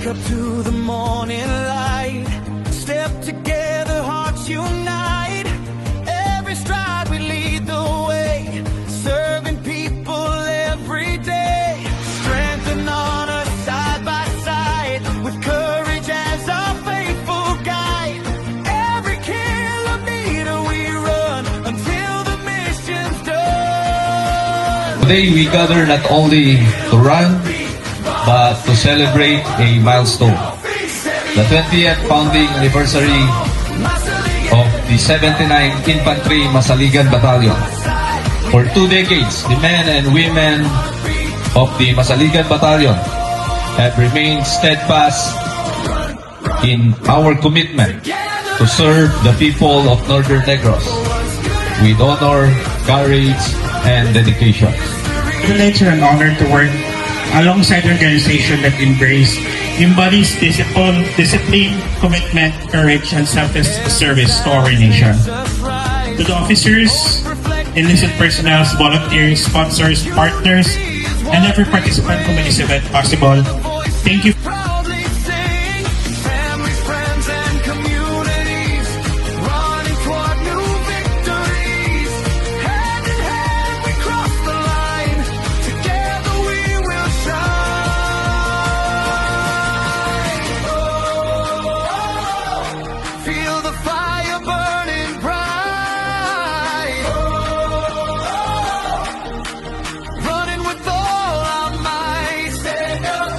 up to the morning light. Step together, hearts unite. Every stride we lead the way, serving people every day. Strength and honor side by side, with courage as our faithful guide. Every kilometer we run until the mission's done. Today we gather not only to run, but to celebrate a milestone. The 20th founding anniversary of the 79th Infantry Masaligan Battalion. For 2 decades, the men and women of the Masaligan Battalion have remained steadfast in our commitment to serve the people of Northern Negros with honor, courage, and dedication. Privilege and honor to work alongside an organization that embodies discipline, commitment, courage, and selfless service to our nation. To the officers, enlisted personnel, volunteers, sponsors, partners, and every participant who made this event possible, thank you. Proudly sing, family, friends, and communities, running toward new victories. Hand in hand we cross the line, together we will shine. Oh, feel the fire burning bright. Running with all our might. Stand up,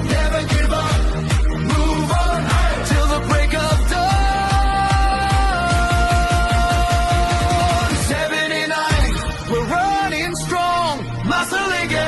never give up, move on till the break of dawn. 79, we're running strong, Masaligan.